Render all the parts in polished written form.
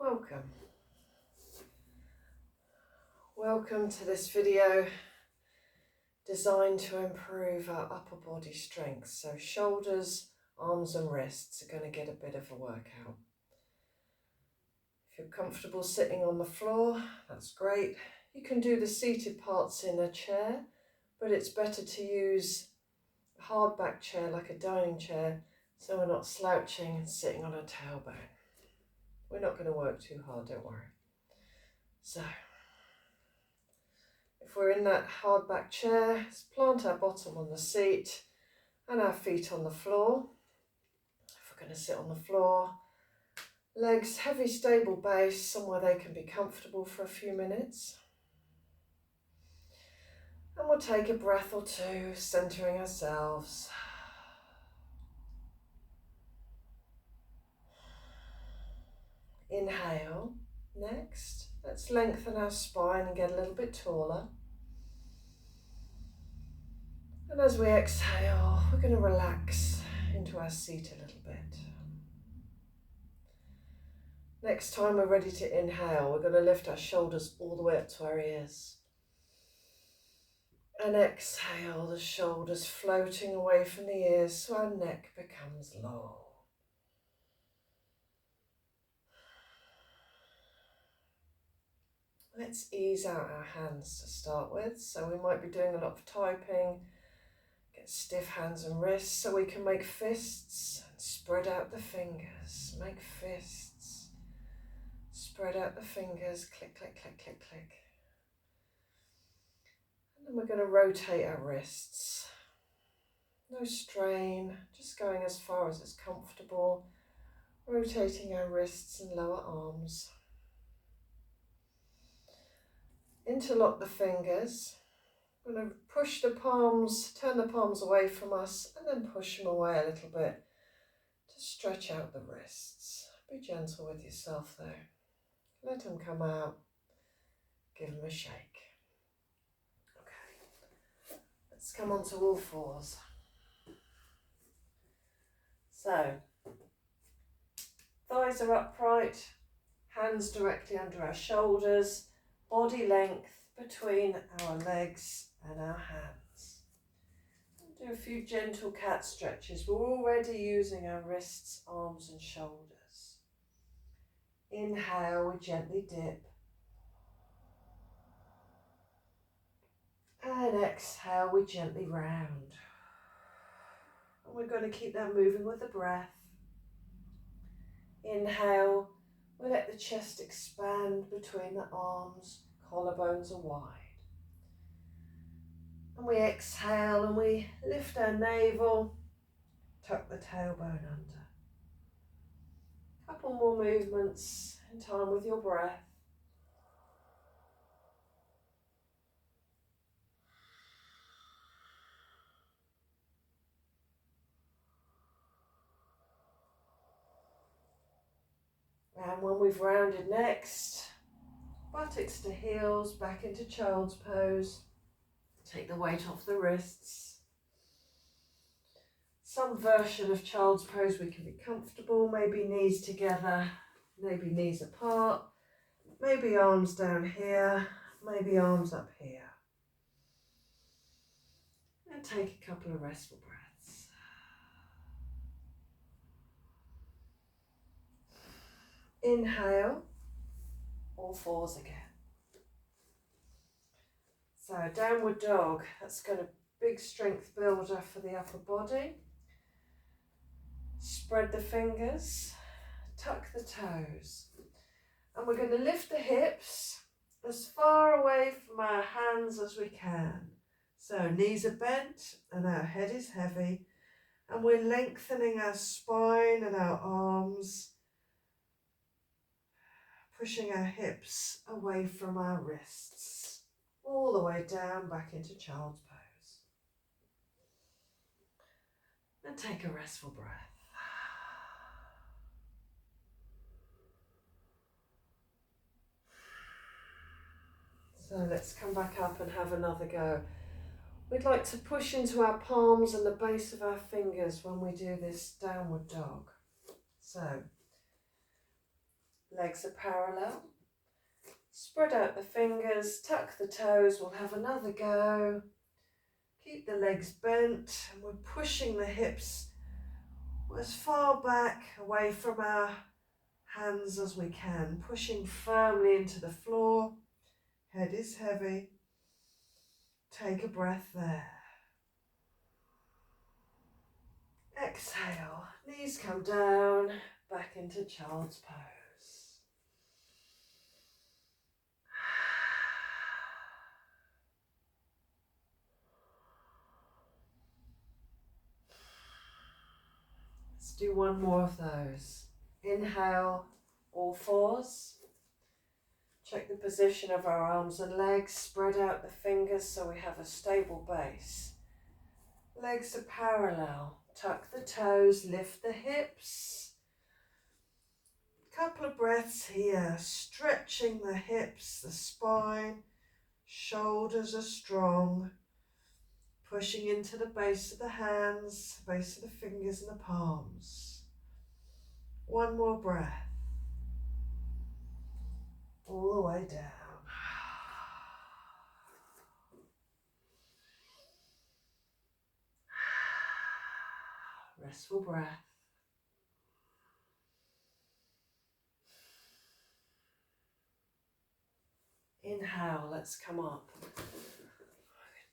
Welcome. Welcome to this video designed to improve our upper body strength. So shoulders, arms and wrists are going to get a bit of a workout. If you're comfortable sitting on the floor, that's great. You can do the seated parts in a chair, but it's better to use a hard back chair like a dining chair so we're not slouching and sitting on a tailbone. We're not going to work too hard, don't worry. So, if we're in that hard back chair, let's plant our bottom on the seat and our feet on the floor. If we're going to sit on the floor, legs heavy stable base, somewhere they can be comfortable for a few minutes. And we'll take a breath or two, centering ourselves. Inhale. Next, let's lengthen our spine and get a little bit taller. And as we exhale, we're going to relax into our seat a little bit. Next time we're ready to inhale, we're going to lift our shoulders all the way up to our ears. And exhale, the shoulders floating away from the ears so our neck becomes long. Let's ease out our hands to start with. So we might be doing a lot of typing. Get stiff hands and wrists so we can make fists and spread out the fingers. Make fists. Spread out the fingers. Click, click, click, click, click. And then we're going to rotate our wrists. No strain, just going as far as it's comfortable. Rotating our wrists and lower arms. Interlock the fingers. We're going to push the palms, turn the palms away from us and then push them away a little bit to stretch out the wrists. Be gentle with yourself though. Let them come out. Give them a shake. Okay, let's come onto all fours. So, thighs are upright, hands directly under our shoulders, body length between our legs and our hands. We'll do a few gentle cat stretches. We're already using our wrists, arms and shoulders. Inhale, we gently dip. And exhale, we gently round. And we're going to keep that moving with the breath. Inhale, we let the chest expand between the arms, collarbones are wide. And we exhale and we lift our navel, tuck the tailbone under. Couple more movements in time with your breath. And when we've rounded next, buttocks to heels, back into child's pose. Take the weight off the wrists. Some version of child's pose we can be comfortable, maybe knees together, maybe knees apart, maybe arms down here, maybe arms up here. And take a couple of restful breaths. Inhale, all fours again. So downward dog, that's got a big strength builder for the upper body. Spread the fingers, tuck the toes. And we're going to lift the hips as far away from our hands as we can. So knees are bent and our head is heavy. And we're lengthening our spine and our arms. Pushing our hips away from our wrists, all the way down back into child's pose. And take a restful breath. So let's come back up and have another go. We'd like to push into our palms and the base of our fingers when we do this downward dog. So, Legs are parallel. Spread out the fingers, tuck the toes, we'll have another go. Keep the legs bent and we're pushing the hips as far back away from our hands as we can, pushing firmly into the floor. Head is heavy. Take a breath there. Exhale, knees come down, back into child's pose. Let's do one more of those. Inhale, all fours. Check the position of our arms and legs. Spread out the fingers so we have a stable base. Legs are parallel. Tuck the toes, lift the hips. Couple of breaths here, stretching the hips, the spine. Shoulders are strong. Pushing into the base of the hands, base of the fingers and the palms. One more breath. All the way down. Restful breath. Inhale, let's come up.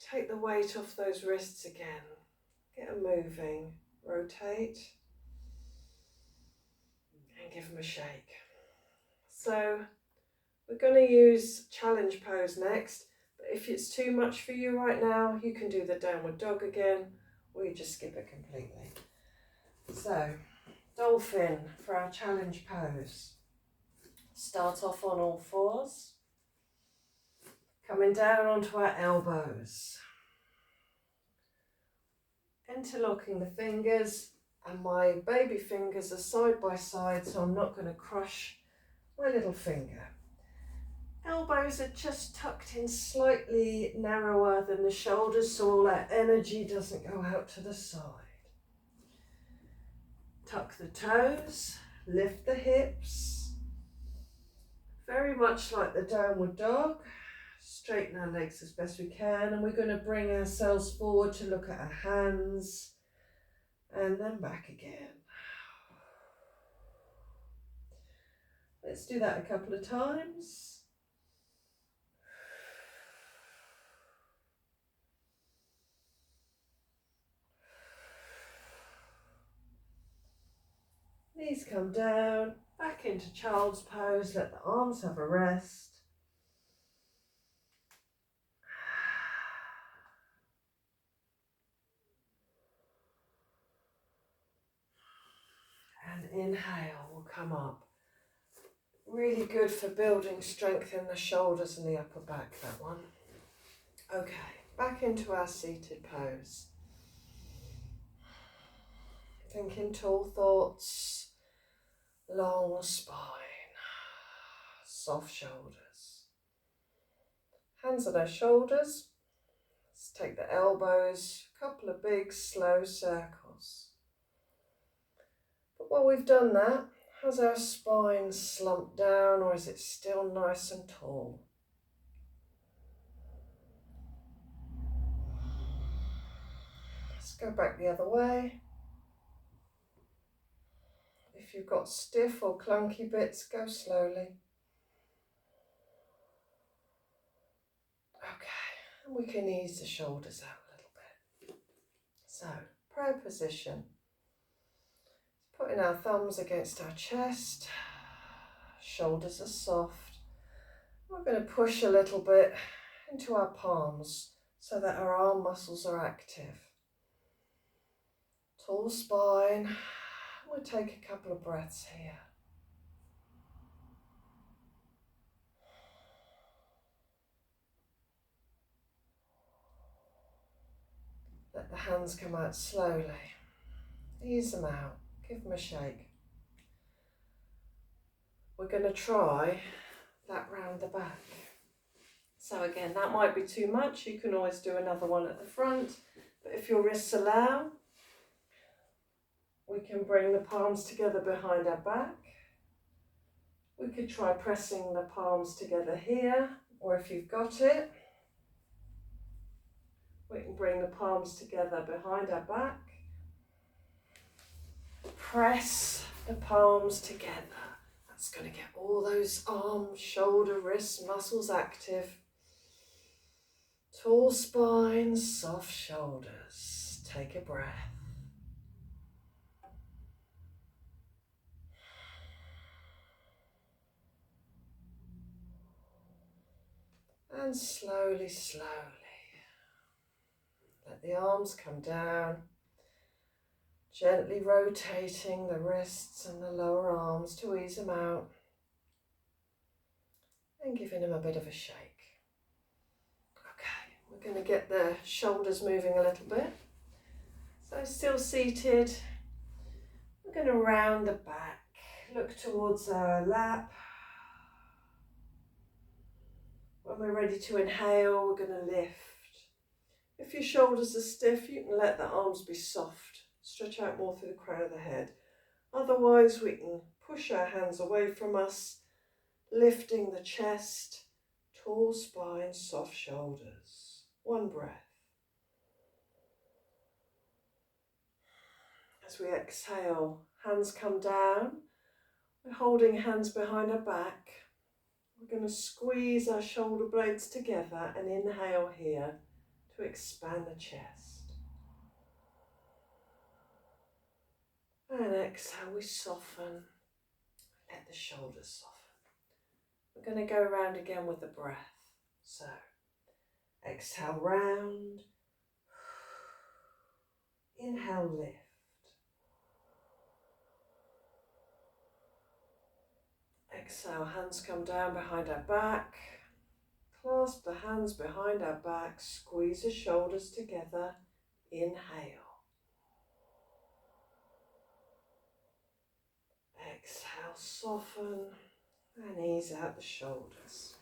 Take the weight off those wrists again. Get them moving. Rotate. And give them a shake. So we're going to use challenge pose next. But if it's too much for you right now, you can do the downward dog again, or you just skip it completely. So, dolphin for our challenge pose. Start off on all fours. Coming down onto our elbows. Interlocking the fingers, and my baby fingers are side by side, so I'm not going to crush my little finger. Elbows are just tucked in slightly narrower than the shoulders, so all that energy doesn't go out to the side. Tuck the toes, lift the hips. Very much like the downward dog. Straighten our legs as best we can, and we're going to bring ourselves forward to look at our hands and then back again. Let's do that a couple of times. Knees come down, back into child's pose, let the arms have a rest. And inhale, we'll come up. Really good for building strength in the shoulders and the upper back, that one. Okay, back into our seated pose. Thinking tall thoughts, long spine, soft shoulders. Hands on our shoulders. Let's take the elbows, a couple of big slow circles. But while we've done that, has our spine slumped down, or is it still nice and tall? Let's go back the other way. If you've got stiff or clunky bits, go slowly. Okay, and we can ease the shoulders out a little bit. So, prayer position. Putting our thumbs against our chest, shoulders are soft. We're going to push a little bit into our palms so that our arm muscles are active. Tall spine. We'll take a couple of breaths here. Let the hands come out slowly. Ease them out. Give them a shake. We're going to try that round the back. So again, that might be too much. You can always do another one at the front. But if your wrists allow, we can bring the palms together behind our back. We could try pressing the palms together here, or if you've got it, we can bring the palms together behind our back. Press the palms together. That's going to get all those arms, shoulder, wrist muscles active. Tall spine, soft shoulders. Take a breath. And slowly, slowly, let the arms come down, gently rotating the wrists and the lower arms to ease them out and giving them a bit of a shake. Okay, we're going to get the shoulders moving a little bit. So still seated, we're going to round the back, look towards our lap. When we're ready to inhale, we're going to lift. If your shoulders are stiff, you can let the arms be soft. Stretch out more through the crown of the head. Otherwise, we can push our hands away from us, lifting the chest, tall spine, soft shoulders. One breath. As we exhale, hands come down. We're holding hands behind our back. We're going to squeeze our shoulder blades together and inhale here to expand the chest. And exhale, we soften. Let the shoulders soften. We're going to go around again with the breath. So, exhale, round. Inhale, lift. Exhale, hands come down behind our back. Clasp the hands behind our back. Squeeze the shoulders together. Inhale. Exhale, soften and ease out the shoulders.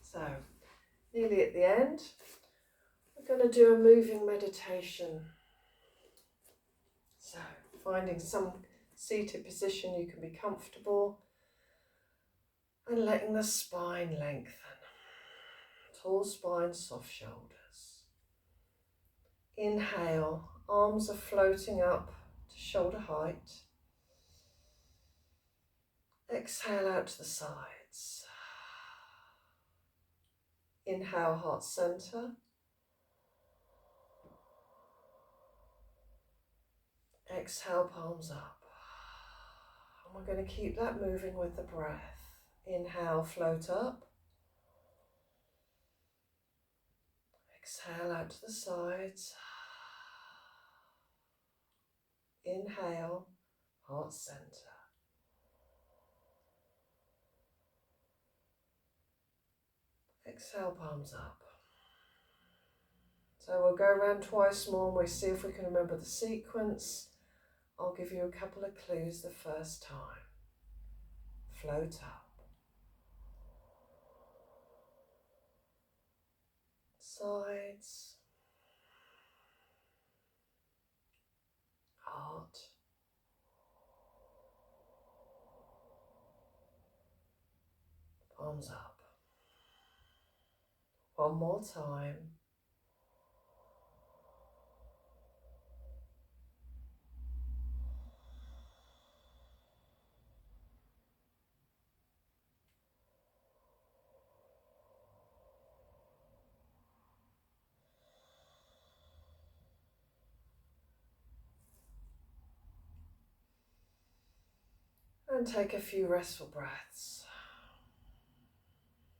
So, nearly at the end, we're going to do a moving meditation. So, finding some seated position you can be comfortable and letting the spine lengthen. Tall spine, soft shoulders. Inhale, arms are floating up to shoulder height. Exhale out to the sides. Inhale, heart center. Exhale, palms up. And we're going to keep that moving with the breath. Inhale, float up. Exhale out to the sides. Inhale, heart center. Exhale, palms up. So we'll go around twice more and we'll see if we can remember the sequence. I'll give you a couple of clues the first time. Float up. Sides. Heart. Palms up. One more time. And take a few restful breaths.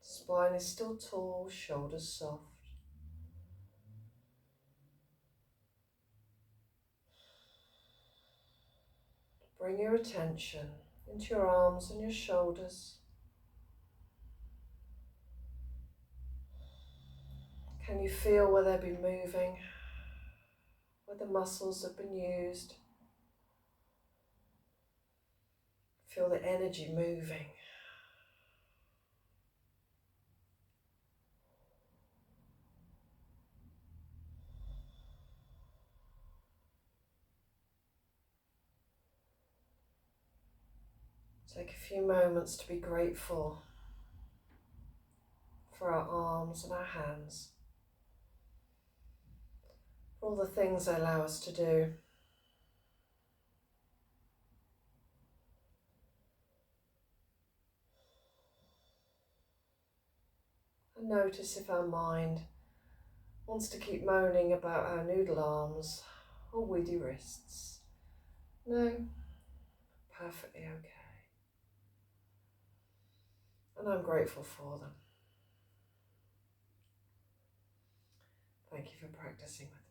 Spine is still tall, shoulders soft. Bring your attention into your arms and your shoulders. Can you feel where they've been moving, where the muscles have been used? Feel the energy moving. Take a few moments to be grateful for our arms and our hands, for all the things they allow us to do. And notice if our mind wants to keep moaning about our noodle arms or weedy wrists. No, perfectly okay. And I'm grateful for them. Thank you for practicing with me.